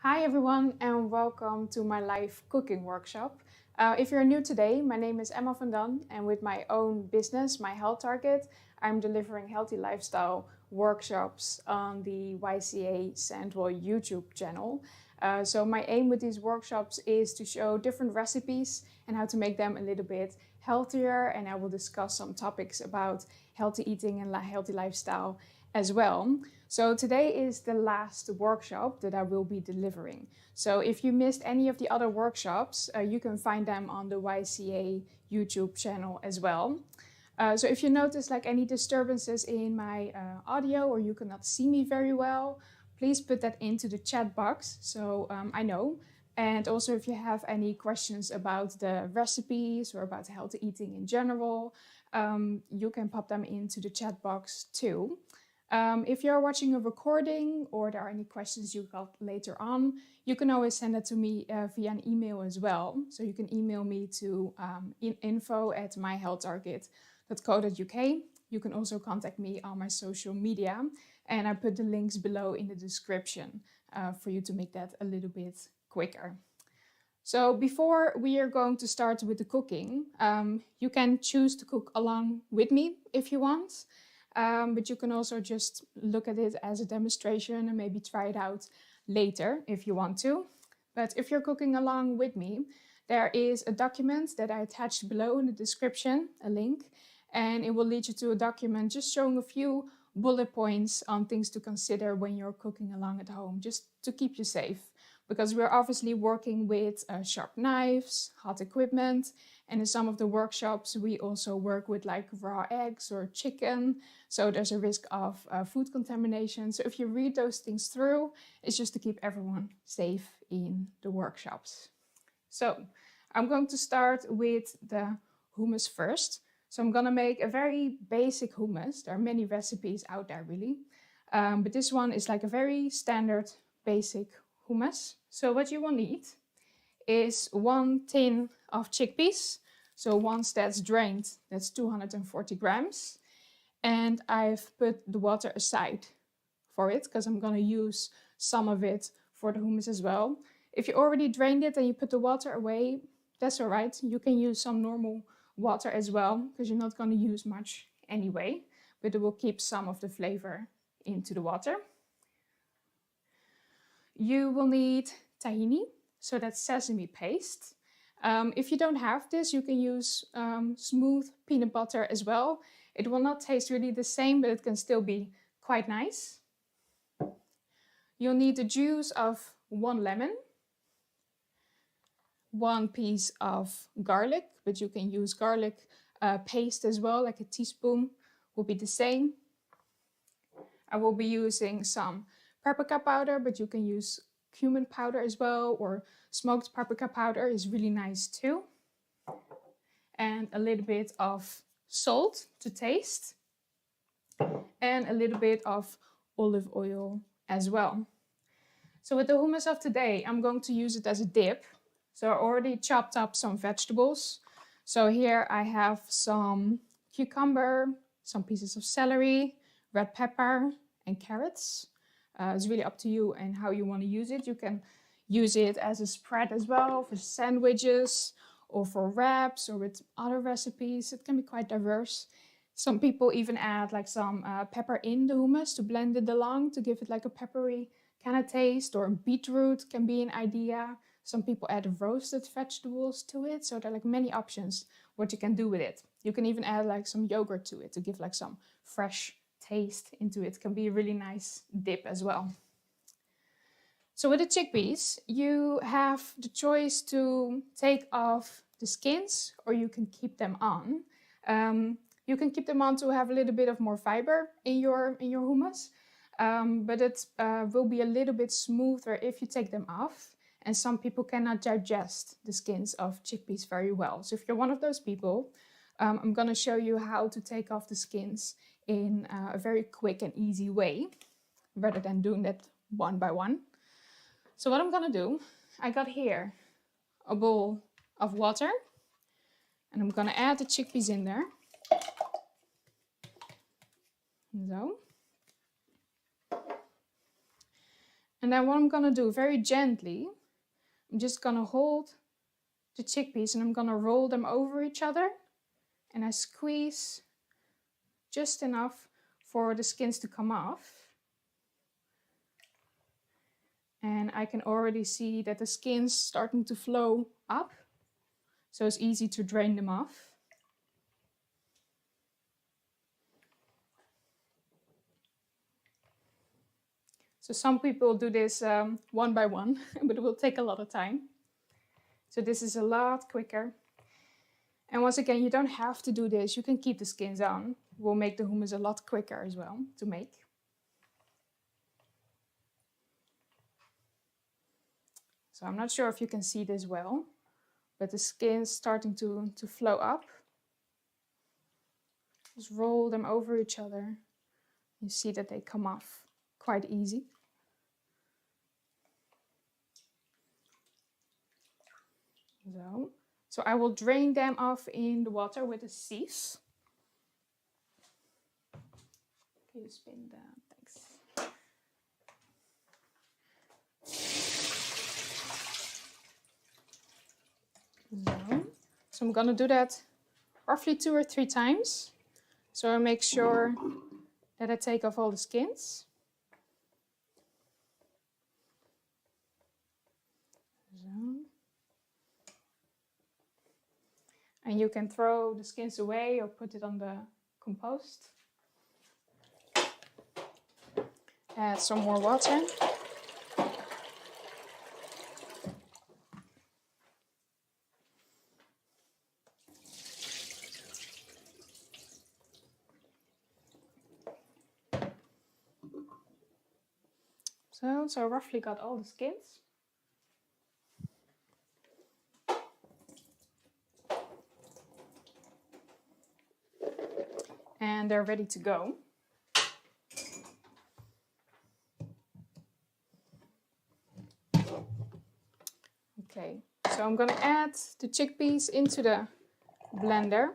Hi everyone and welcome to my live cooking workshop. If you're new today, my name is Emma van Dan and with my own business, My Health Target, I'm delivering healthy lifestyle workshops on the YCA Central YouTube channel. So my aim with these workshops is to show different recipes and how to make them a little bit healthier, and I will discuss some topics about healthy eating and healthy lifestyle as well. So today is the last workshop that I will be delivering. So if you missed any of the other workshops, you can find them on the YCA YouTube channel as well. So if you notice like any disturbances in my audio or you cannot see me very well, please put that into the chat box so I know. And also if you have any questions about the recipes or about healthy eating in general, you can pop them into the chat box too. If you're watching a recording or there are any questions you got later on, you can always send it to me via an email as well. So you can email me to info@myhealthtarget.co.uk. You can also contact me on my social media, and I put the links below in the description for you to make that a little bit quicker. So before we are going to start with the cooking, you can choose to cook along with me if you want. But you can also just look at it as a demonstration and maybe try it out later if you want to. But if you're cooking along with me, there is a document that I attached below in the description, a link, and it will lead you to a document just showing a few bullet points on things to consider when you're cooking along at home, just to keep you safe. Because we're obviously working with sharp knives, hot equipment, and in some of the workshops we also work with like raw eggs or chicken, so there's a risk of food contamination. So if you read those things through, it's just to keep everyone safe in the workshops. So I'm going to start with the hummus first. So I'm gonna make a very basic hummus. There are many recipes out there really, but this one is like a very standard basic hummus. So what you will need is 1 tin of chickpeas. So once that's drained, that's 240 grams. And I've put the water aside for it because I'm gonna use some of it for the hummus as well. If you already drained it and you put the water away, that's all right. You can use some normal water as well because you're not gonna use much anyway, but it will keep some of the flavor into the water. You will need tahini, so that's sesame paste. If you don't have this, you can use smooth peanut butter as well. It will not taste really the same, but it can still be quite nice. You'll need the juice of 1 lemon, 1 piece of garlic, but you can use garlic paste as well, like a teaspoon will be the same. I will be using some paprika powder, but you can use cumin powder as well, or smoked paprika powder is really nice too. And a little bit of salt to taste, and a little bit of olive oil as well. So with the hummus of today, I'm going to use it as a dip. So I already chopped up some vegetables. So here I have some cucumber, some pieces of celery, red pepper, and carrots. It's really up to you and how you want to use it. You can use it as a spread as well for sandwiches or for wraps or with other recipes. It can be quite diverse. Some people even add like some pepper in the hummus to blend it along to give it like a peppery kind of taste, or beetroot can be an idea. Some people add roasted vegetables to it, so there are like many options what you can do with it. You can even add like some yogurt to it to give like some fresh taste into it. It can be a really nice dip as well. So with the chickpeas, you have the choice to take off the skins or you can keep them on. You can keep them on to have a little bit of more fiber in your hummus, but it will be a little bit smoother if you take them off. And some people cannot digest the skins of chickpeas very well. So if you're one of those people, I'm gonna show you how to take off the skins in a very quick and easy way, rather than doing that one by one. So what I'm gonna do, I got here a bowl of water, and I'm gonna add the chickpeas in there. So. And then what I'm gonna do very gently, I'm just gonna hold the chickpeas and I'm gonna roll them over each other, and I squeeze just enough for the skins to come off. And I can already see that the skin's starting to flow up, so it's easy to drain them off. So some people do this one by one, but it will take a lot of time. So this is a lot quicker. And once again, you don't have to do this. You can keep the skins on. It will make the hummus a lot quicker as well to make. So I'm not sure if you can see this well, but the skin's starting to flow up. Just roll them over each other. You see that they come off quite easy. So I will drain them off in the water with a sieve. Can you spin that? Thanks. So I'm gonna do that roughly 2 or 3 times. So I make sure that I take off all the skins. And you can throw the skins away or put it on the compost. Add some more water. So I roughly got all the skins. And they're ready to go. Okay, so I'm gonna add the chickpeas into the blender.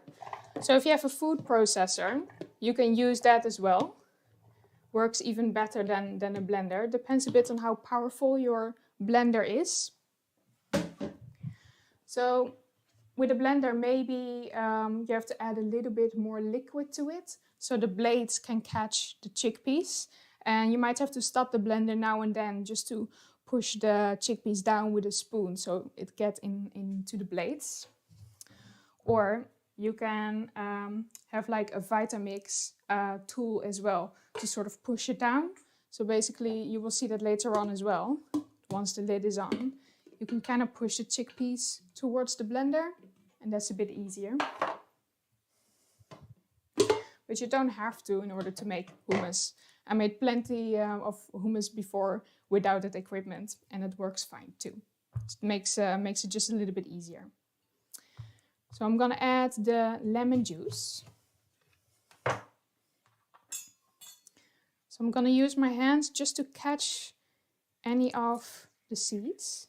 So if you have a food processor, you can use that as well. Works even better than a blender. Depends a bit on how powerful your blender is. So with a blender, maybe you have to add a little bit more liquid to it so the blades can catch the chickpeas. And you might have to stop the blender now and then just to push the chickpeas down with a spoon so it gets into the blades. Or you can have like a Vitamix tool as well to sort of push it down. So basically you will see that later on as well, once the lid is on. You can kind of push the chickpeas towards the blender, and that's a bit easier. But you don't have to in order to make hummus. I made plenty of hummus before without that equipment, and it works fine too. It makes it just a little bit easier. So I'm gonna add the lemon juice. So I'm gonna use my hands just to catch any of the seeds.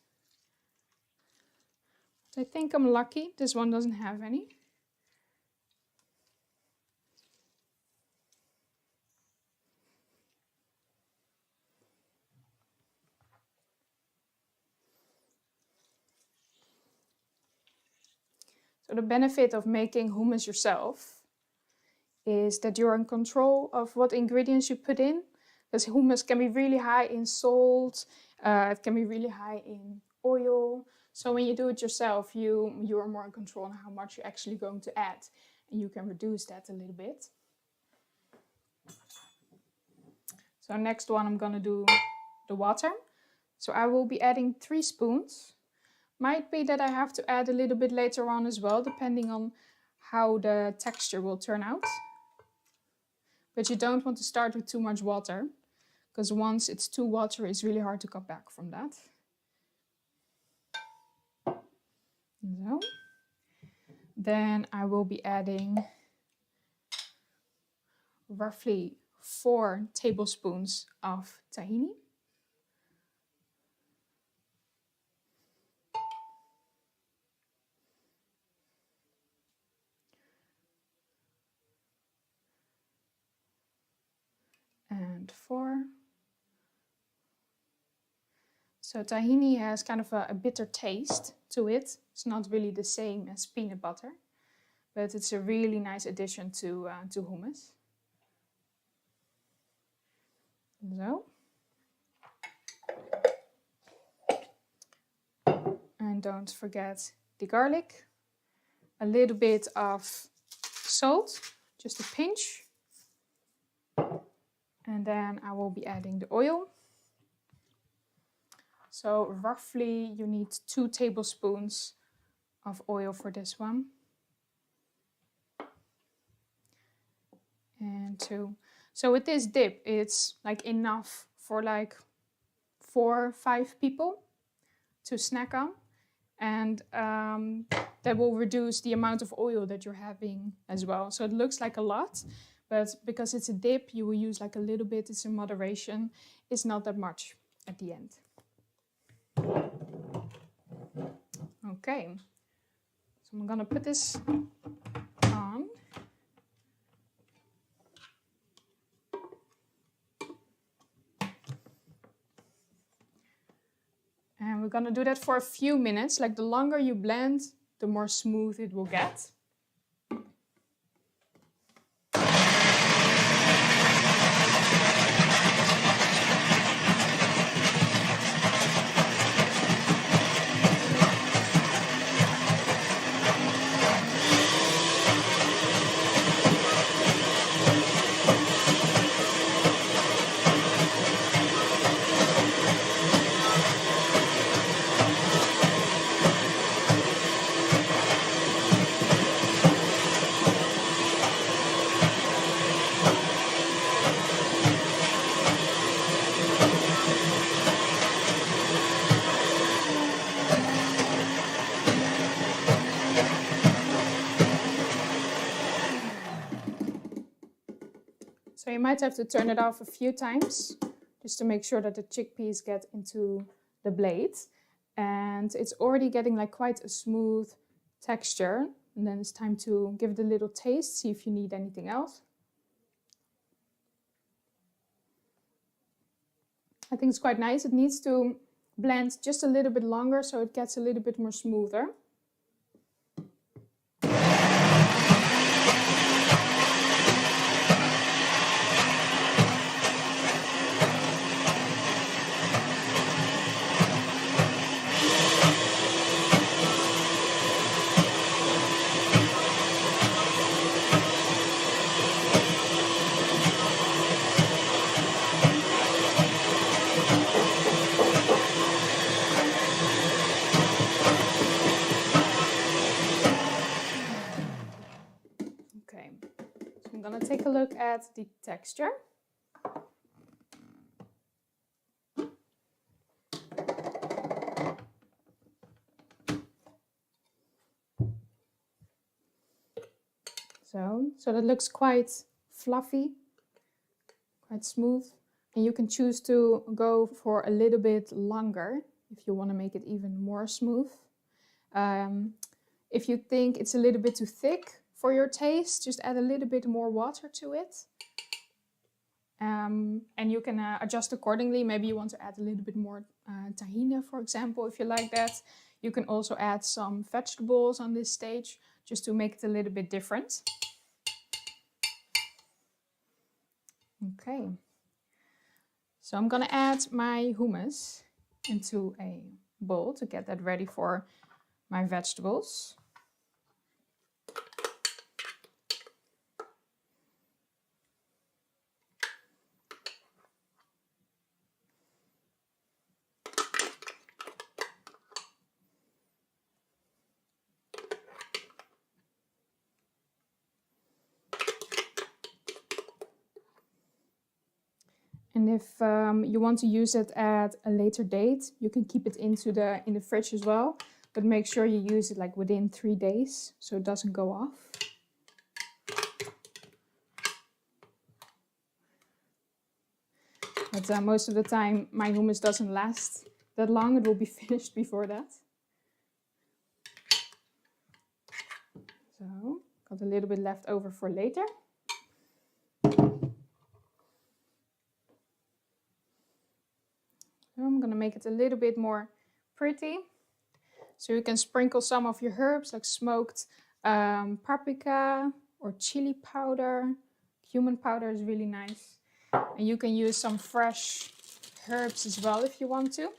I think I'm lucky, this one doesn't have any. So the benefit of making hummus yourself is that you're in control of what ingredients you put in. Because hummus can be really high in salt, it can be really high in oil. So when you do it yourself, you are more in control on how much you're actually going to add. And you can reduce that a little bit. So next one I'm gonna do the water. So I will be adding 3 spoons. Might be that I have to add a little bit later on as well, depending on how the texture will turn out. But you don't want to start with too much water, because once it's too watery, it's really hard to come back from that. So. Then I will be adding roughly 4 tablespoons of tahini. And 4 So tahini has kind of a bitter taste to it. It's not really the same as peanut butter, but it's a really nice addition to hummus. So. And don't forget the garlic, a little bit of salt, just a pinch. And then I will be adding the oil. So roughly you need 2 tablespoons of oil for this one. And 2. So with this dip, it's like enough for like 4 or 5 people to snack on. And that will reduce the amount of oil that you're having as well. So it looks like a lot, but because it's a dip, you will use like a little bit. It's in moderation. It's not that much at the end. Okay, so I'm gonna put this on. And we're gonna do that for a few minutes. Like the longer you blend, the more smooth it will get. So you might have to turn it off a few times just to make sure that the chickpeas get into the blade. And it's already getting like quite a smooth texture. And then it's time to give it a little taste, see if you need anything else. I think it's quite nice. It needs to blend just a little bit longer so it gets a little bit more smoother. Okay, so I'm gonna take a look at the texture. So that looks quite fluffy, quite smooth. And you can choose to go for a little bit longer if you want to make it even more smooth. If you think it's a little bit too thick for your taste, just add a little bit more water to it. And you can adjust accordingly. Maybe you want to add a little bit more tahini, for example, if you like that. You can also add some vegetables on this stage just to make it a little bit different. Okay, so I'm gonna add my hummus into a bowl to get that ready for my vegetables. And if you want to use it at a later date, you can keep it in the fridge as well. But make sure you use it like within 3 days so it doesn't go off. But most of the time my hummus doesn't last that long. It will be finished before that. So, got a little bit left over for later. So I'm gonna make it a little bit more pretty. So you can sprinkle some of your herbs like smoked paprika or chili powder. Cumin powder is really nice. And you can use some fresh herbs as well if you want to.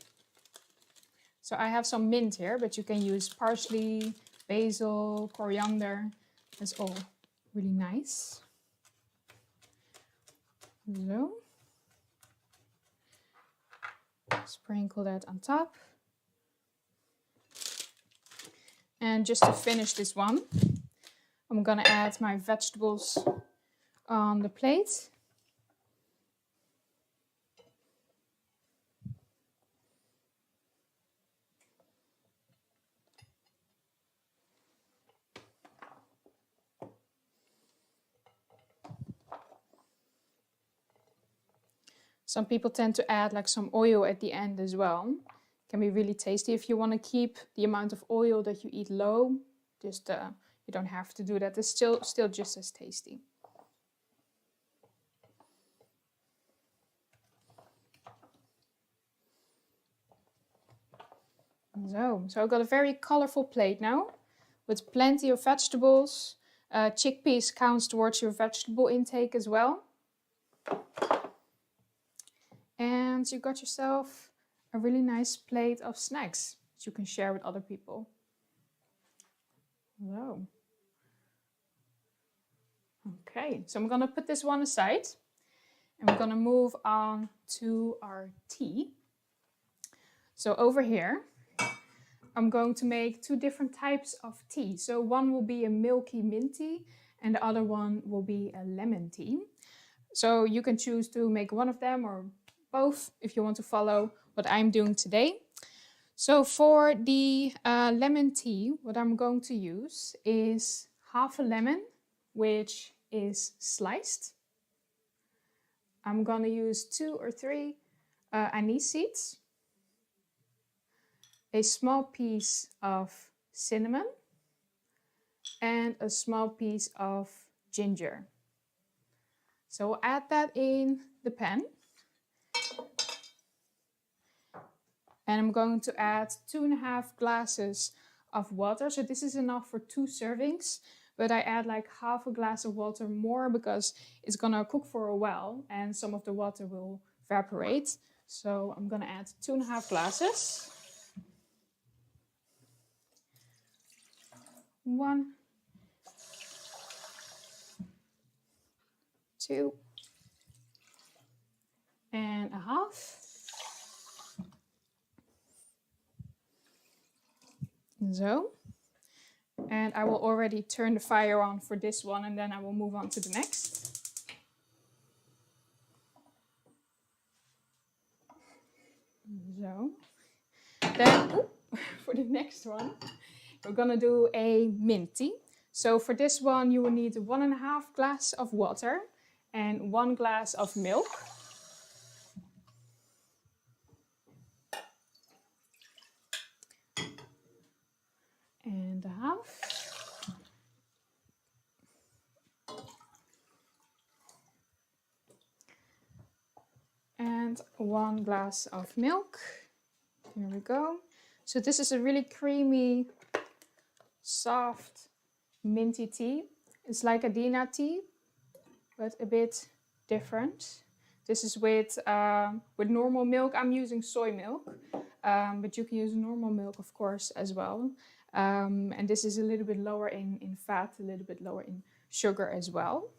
So I have some mint here, but you can use parsley, basil, coriander. That's all really nice. So, sprinkle that on top. And just to finish this one, I'm gonna add my vegetables on the plate. Some people tend to add like some oil at the end as well. Can be really tasty. If you want to keep the amount of oil that you eat low, just you don't have to do that. It's still just as tasty. So I've got a very colorful plate now with plenty of vegetables. Chickpeas counts towards your vegetable intake as well. And you got yourself a really nice plate of snacks that you can share with other people. So, okay, so I'm gonna put this one aside and we're gonna move on to our tea. So over here, I'm going to make two different types of tea. So one will be a milky mint tea and the other one will be a lemon tea. So you can choose to make one of them or both if you want to follow what I'm doing today. So for the lemon tea, what I'm going to use is half a lemon, which is sliced. I'm going to use 2 or 3 anise seeds, a small piece of cinnamon, and a small piece of ginger. So we'll add that in the pan. And I'm going to add 2.5 glasses of water. So this is enough for 2 servings, but I add like half a glass of water more because it's gonna cook for a while and some of the water will evaporate. So I'm gonna add 2.5 glasses. 1, 2, and a half. So, and I will already turn the fire on for this one and then I will move on to the next. So, then for the next one, we're gonna do a mint tea. So for this one, you will need 1.5 glass of water and 1 glass of milk. And a half. And 1 glass of milk. Here we go. So this is a really creamy, soft, minty tea. It's like a Dina tea, but a bit different. This is with normal milk. I'm using soy milk, but you can use normal milk, of course, as well. And this is a little bit lower in fat, a little bit lower in sugar as well.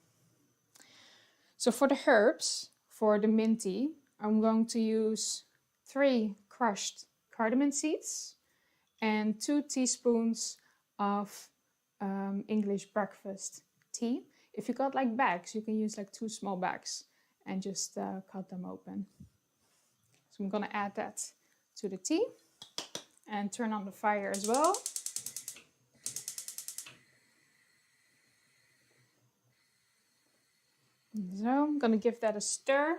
So for the herbs, for the mint tea, I'm going to use 3 crushed cardamom seeds and 2 teaspoons of English breakfast tea. If you got like bags, you can use like 2 small bags and just cut them open. So I'm gonna add that to the tea and turn on the fire as well. So I'm gonna give that a stir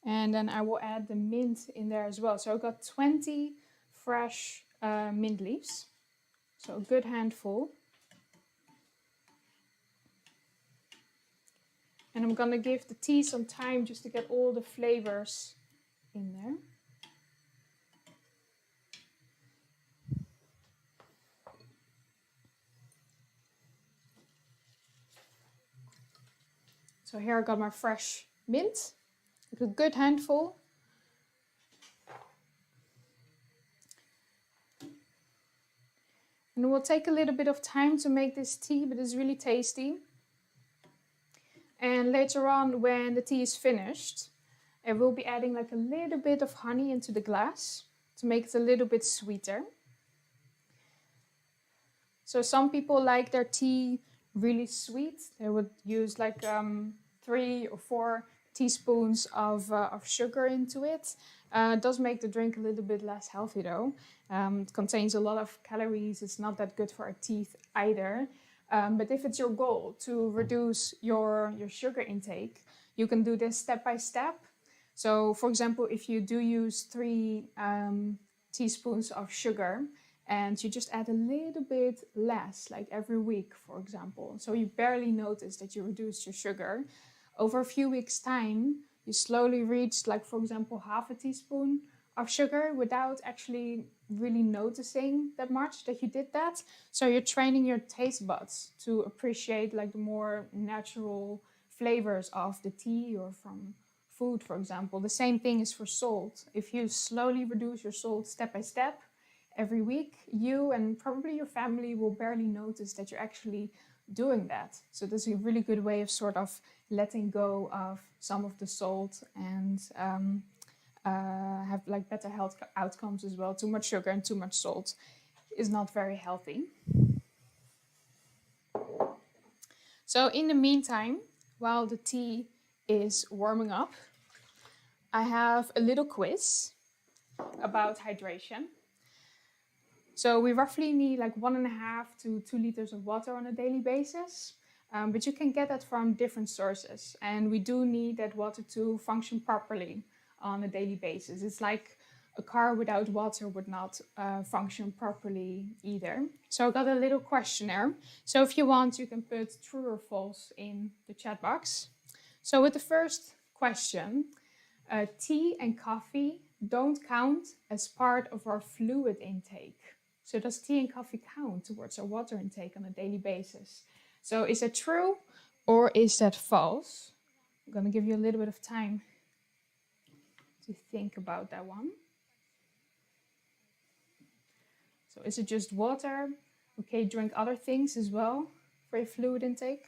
and then I will add the mint in there as well. So I've got 20 fresh mint leaves, so a good handful. And I'm gonna give the tea some time just to get all the flavors in there. So here I got my fresh mint, like a good handful. And it will take a little bit of time to make this tea, but it's really tasty. And later on, when the tea is finished, I will be adding like a little bit of honey into the glass to make it a little bit sweeter. So some people like their tea really sweet. They would use like 3 or 4 teaspoons of sugar into it. It does make the drink a little bit less healthy though. It contains a lot of calories. It's not that good for our teeth either. But if it's your goal to reduce your sugar intake, you can do this step by step. So for example, if you do use 3 teaspoons of sugar, and you just add a little bit less, like every week, for example. So you barely notice that you reduced your sugar. Over a few weeks' time, you slowly reach, like, for example, half a teaspoon of sugar without actually really noticing that much that you did that. So you're training your taste buds to appreciate like the more natural flavors of the tea or from food, for example. The same thing is for salt. If you slowly reduce your salt step by step, every week, you and probably your family will barely notice that you're actually doing that. So this is a really good way of sort of letting go of some of the salt and have like better health outcomes as well. Too much sugar and too much salt is not very healthy. So in the meantime, while the tea is warming up, I have a little quiz about hydration. So we roughly need like 1.5 to 2 liters of water on a daily basis, but you can get that from different sources. And we do need that water to function properly on a daily basis. It's like a car without water would not function properly either. So I got a little questionnaire. So if you want, you can put true or false in the chat box. So with the first question, tea and coffee don't count as part of our fluid intake. So does tea and coffee count towards our water intake on a daily basis? So is that true or is that false? I'm going to give you a little bit of time to think about that one. So is it just water? Okay, drink other things as well for your fluid intake.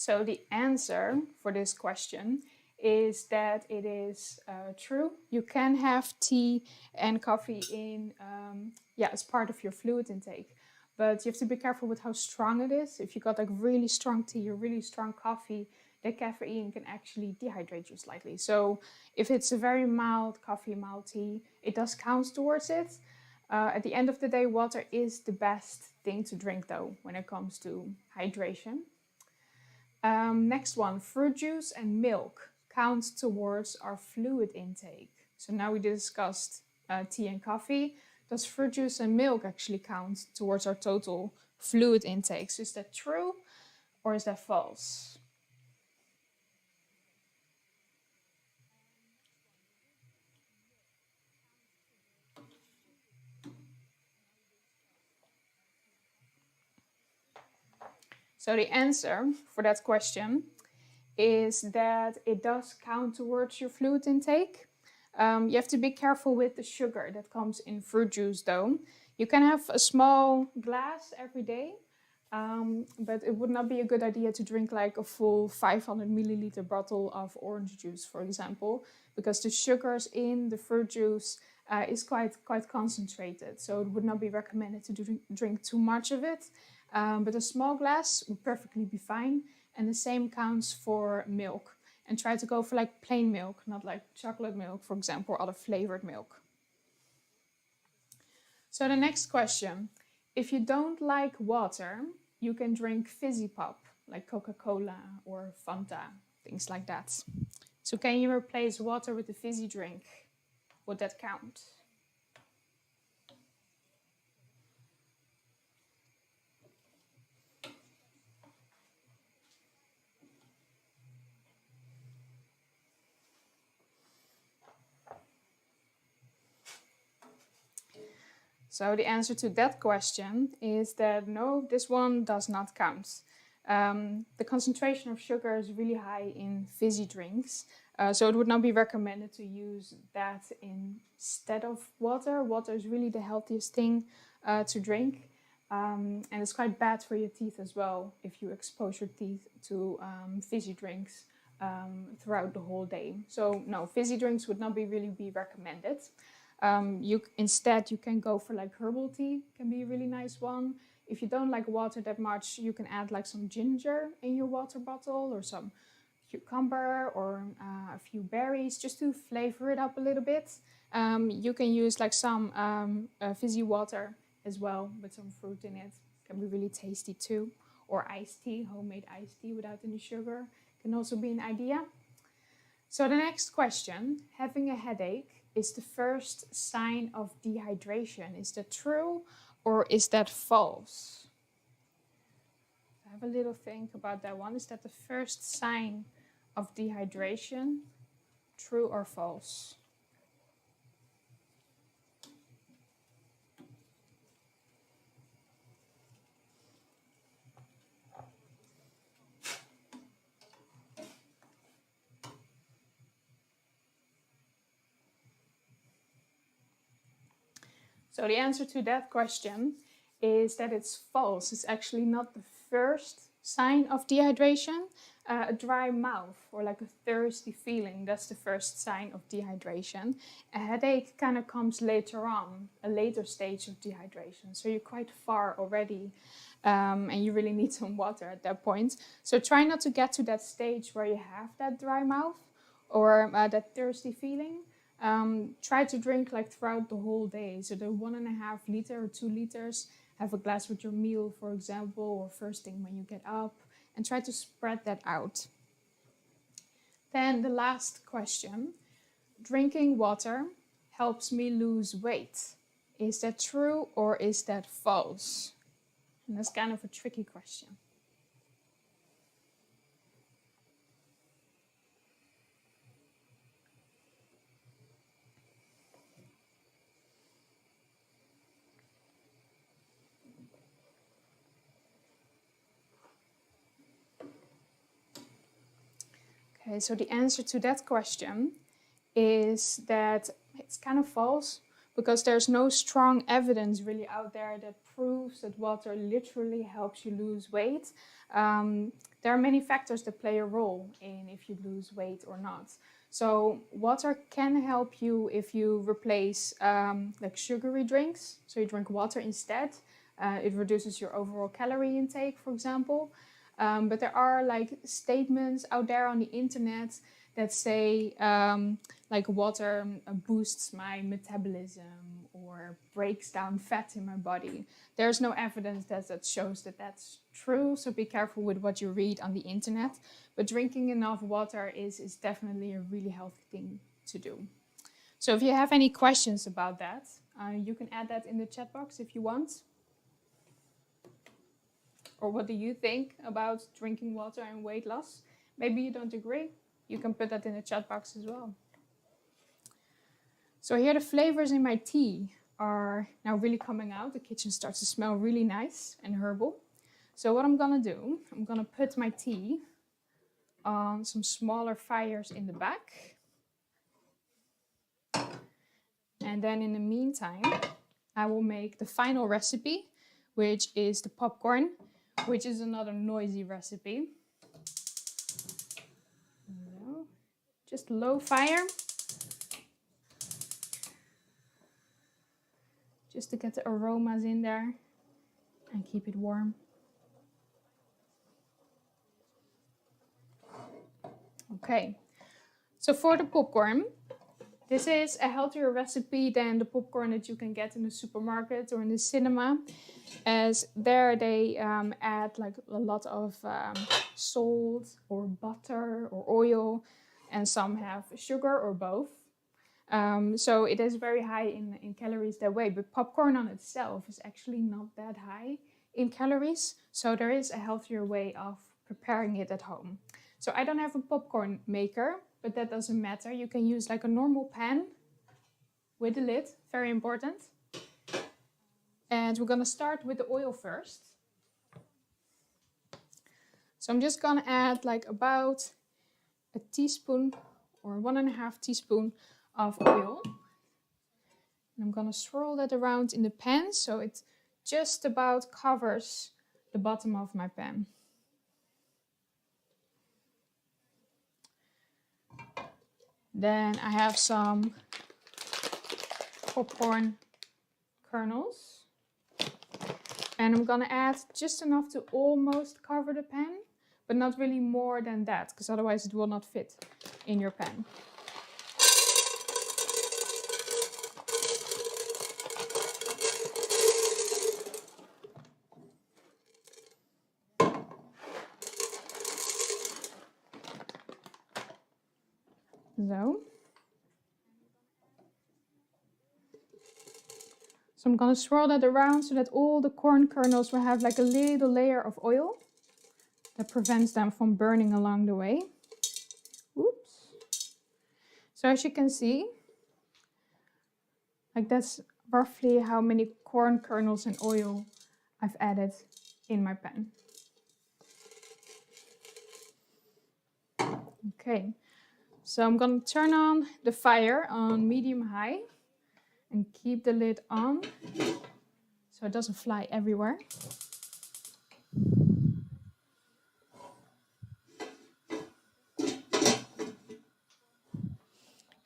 So the answer for this question is that it is true. You can have tea and coffee in, as part of your fluid intake. But you have to be careful with how strong it is. If you got like really strong tea or really strong coffee, the caffeine can actually dehydrate you slightly. So if it's a very mild coffee, mild tea, it does count towards it. At the end of the day, water is the best thing to drink though when it comes to hydration. Next one, fruit juice and milk count towards our fluid intake. So now we discussed tea and coffee. Does fruit juice and milk actually count towards our total fluid intake? So is that true or is that false? So the answer for that question is that it does count towards your fluid intake. You have to be careful with the sugar that comes in fruit juice though. You can have a small glass every day, but it would not be a good idea to drink like a full 500 milliliter bottle of orange juice, for example, because the sugars in the fruit juice is quite concentrated. So it would not be recommended to drink too much of it. But a small glass would perfectly be fine. And the same counts for milk. And try to go for like plain milk, not like chocolate milk, for example, or other flavored milk. So the next question. If you don't like water, you can drink fizzy pop, like Coca-Cola or Fanta, things like that. So can you replace water with a fizzy drink? Would that count? So the answer to that question is that no, this one does not count. The concentration of sugar is really high in fizzy drinks, so it would not be recommended to use that instead of water. Water is really the healthiest thing to drink, and it's quite bad for your teeth as well if you expose your teeth to fizzy drinks throughout the whole day. So no, fizzy drinks would not really be recommended. Instead, you can go for like herbal tea, can be a really nice one. If you don't like water that much, you can add like some ginger in your water bottle or some cucumber or a few berries just to flavor it up a little bit. You can use like some fizzy water as well with some fruit in it. Can be really tasty too. Or iced tea, homemade iced tea without any sugar can also be an idea. So the next question, having a headache is the first sign of dehydration. Is that true or is that false? Have a little think about that one. Is that the first sign of dehydration? True or false? So the answer to that question is that it's false. It's actually not the first sign of dehydration. A dry mouth or like a thirsty feeling, that's the first sign of dehydration. A headache kind of comes later on, a later stage of dehydration. So you're quite far already and you really need some water at that point. So try not to get to that stage where you have that dry mouth or that thirsty feeling. Try to drink like throughout the whole day. So the 1.5 liter or 2 liters, have a glass with your meal, for example, or first thing when you get up, and try to spread that out. Then the last question, drinking water helps me lose weight. Is that true or is that false? And that's kind of a tricky question. Okay, so the answer to that question is that it's kind of false because there's no strong evidence really out there that proves that water literally helps you lose weight. There are many factors that play a role in if you lose weight or not. So water can help you if you replace like sugary drinks. So you drink water instead. It reduces your overall calorie intake, for example. But there are like statements out there on the internet that say like water boosts my metabolism or breaks down fat in my body. There's no evidence that shows that that's true, so be careful with what you read on the internet. But drinking enough water is definitely a really healthy thing to do. So if you have any questions about that, you can add that in the chat box if you want. Or what do you think about drinking water and weight loss? Maybe you don't agree. You can put that in the chat box as well. So here the flavors in my tea are now really coming out. The kitchen starts to smell really nice and herbal. So what I'm gonna do, I'm gonna put my tea on some smaller fires in the back. And then in the meantime, I will make the final recipe, which is the popcorn, which is another noisy recipe. So, just low fire. Just to get the aromas in there and keep it warm. Okay, so for the popcorn, this is a healthier recipe than the popcorn that you can get in the supermarket or in the cinema, as there they add like a lot of salt or butter or oil, and some have sugar or both. So it is very high in calories that way, but popcorn on itself is actually not that high in calories. So there is a healthier way of preparing it at home. So I don't have a popcorn maker, but that doesn't matter. You can use like a normal pan with a lid, very important. And we're gonna start with the oil first. So I'm just gonna add like about a teaspoon or 1.5 teaspoon of oil. And I'm gonna swirl that around in the pan so it just about covers the bottom of my pan. Then I have some popcorn kernels. And I'm gonna add just enough to almost cover the pan, but not really more than that, because otherwise it will not fit in your pan. So I'm gonna swirl that around so that all the corn kernels will have like a little layer of oil that prevents them from burning along the way. Oops. So as you can see, like that's roughly how many corn kernels and oil I've added in my pan. Okay, so I'm gonna turn on the fire on medium-high and keep the lid on so it doesn't fly everywhere.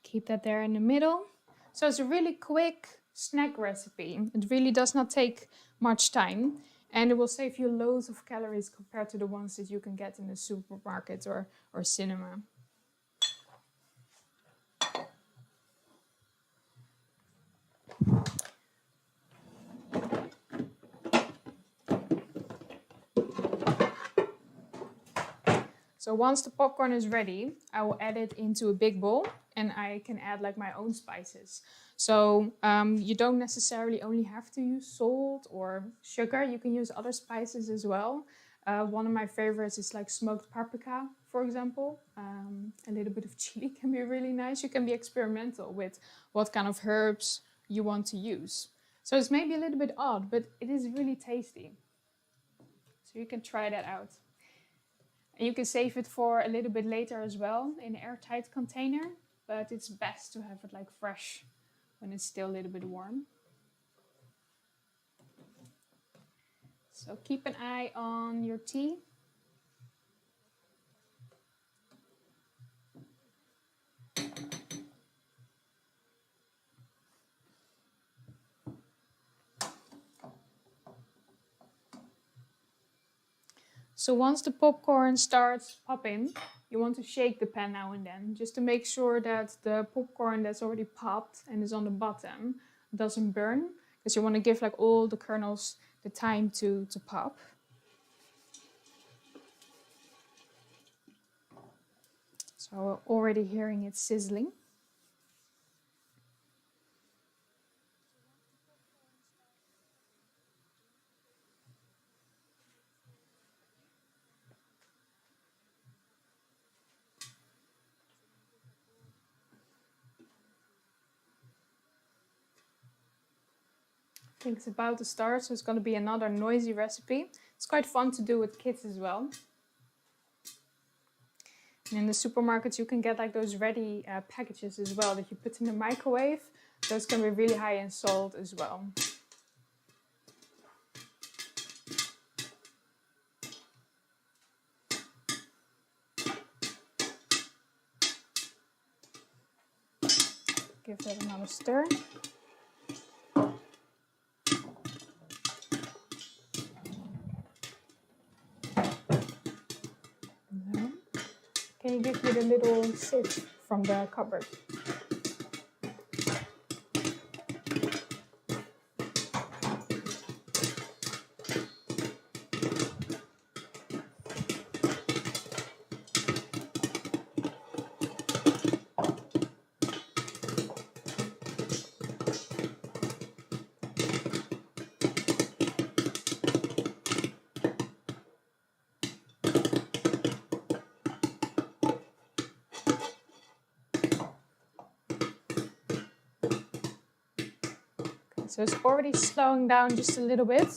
Keep that there in the middle. So it's a really quick snack recipe. It really does not take much time and it will save you loads of calories compared to the ones that you can get in the supermarket or cinema. So once the popcorn is ready, I will add it into a big bowl and I can add like my own spices. So you don't necessarily only have to use salt or sugar. You can use other spices as well. One of my favorites is like smoked paprika, for example. A little bit of chili can be really nice. You can be experimental with what kind of herbs you want to use. So it's maybe a little bit odd, but it is really tasty. So you can try that out. And you can save it for a little bit later as well in an airtight container, but it's best to have it like fresh when it's still a little bit warm. So keep an eye on your tea. So once the popcorn starts popping, you want to shake the pan now and then, just to make sure that the popcorn that's already popped and is on the bottom doesn't burn, because you want to give like all the kernels the time to pop. So we're already hearing it sizzling. I think it's about to start, so it's going to be another noisy recipe. It's quite fun to do with kids as well. And in the supermarkets you can get like those ready packages as well that you put in the microwave. Those can be really high in salt as well. Give that another stir. Can you give me the little sieve from the cupboard? So it's already slowing down just a little bit.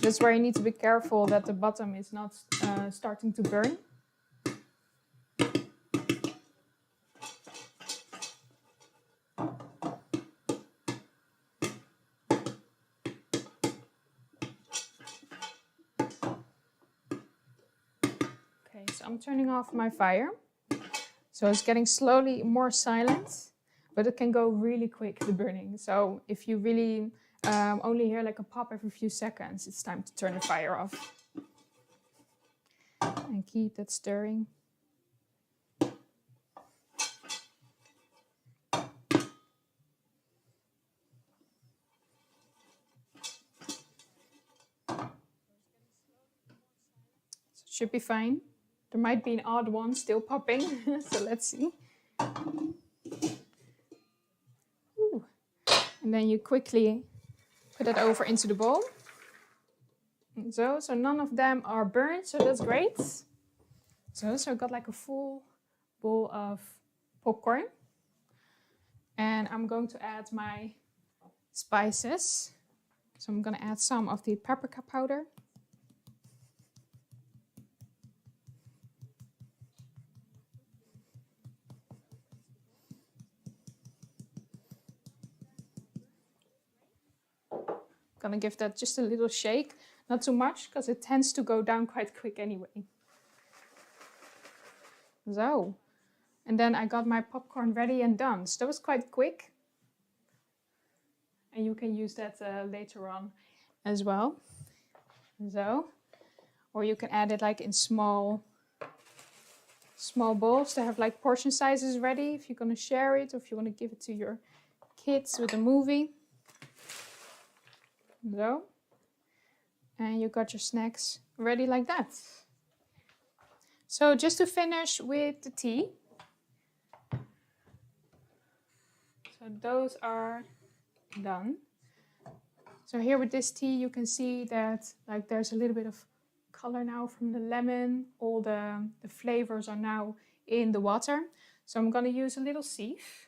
That's where you need to be careful that the bottom is not starting to burn. Okay, so I'm turning off my fire. So it's getting slowly more silent, but it can go really quick, the burning. So if you really only hear like a pop every few seconds, it's time to turn the fire off. And keep that stirring. So it should be fine. There might be an odd one still popping, so let's see. Ooh. And then you quickly put it over into the bowl. So none of them are burnt, so that's great. So I got like a full bowl of popcorn. And I'm going to add my spices. So I'm going to add some of the paprika powder. Gonna give that just a little shake, not too much, because it tends to go down quite quick anyway. So, and then I got my popcorn ready and done. So that was quite quick. And you can use that later on as well. So, or you can add it like in small bowls to have like portion sizes ready if you're gonna share it or if you want to give it to your kids with a movie. So, and you got your snacks ready like that. So just to finish with the tea. So those are done. So here with this tea you can see that like there's a little bit of color now from the lemon. All the flavors are now in the water. So I'm gonna use a little sieve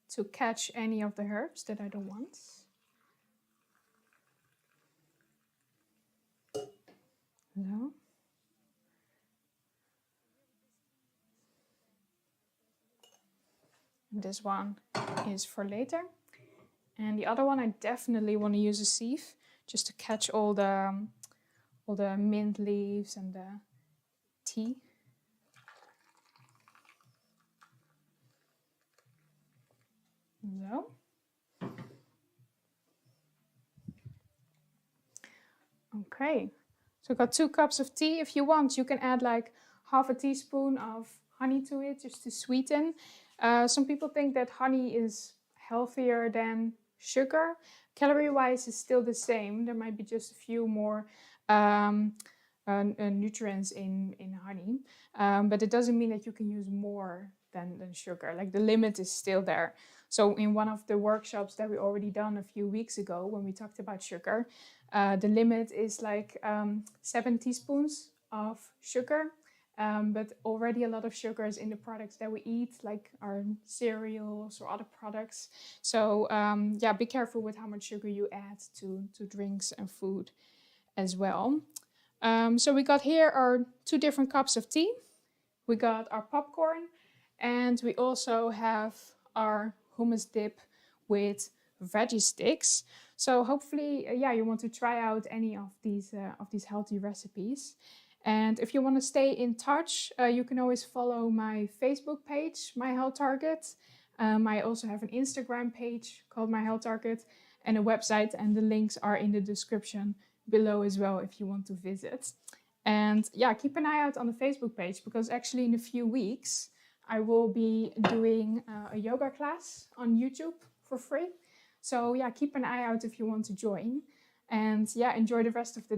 to catch any of the herbs that I don't want. So. This one is for later. And the other one I definitely want to use a sieve just to catch all the mint leaves and the tea. So. Okay, so I got 2 cups of tea. If you want, you can add like half a teaspoon of honey to it just to sweeten. Some people think that honey is healthier than sugar. Calorie-wise, it's still the same. There might be just a few more nutrients in honey, but it doesn't mean that you can use more than sugar. Like the limit is still there. So in one of the workshops that we already done a few weeks ago when we talked about sugar, the limit is like 7 teaspoons of sugar. But already a lot of sugar is in the products that we eat, like our cereals or other products. So yeah, be careful with how much sugar you add to drinks and food as well. So we got here our 2 different cups of tea. We got our popcorn, and we also have our hummus dip with veggie sticks. So hopefully, yeah, you want to try out any of these healthy recipes. And if you want to stay in touch, you can always follow my Facebook page, My Health Target. I also have an Instagram page called My Health Target and a website, and the links are in the description below as well if you want to visit. And yeah, keep an eye out on the Facebook page, because actually in a few weeks I will be doing a yoga class on YouTube for free. So yeah, keep an eye out if you want to join. And yeah, enjoy the rest of the day.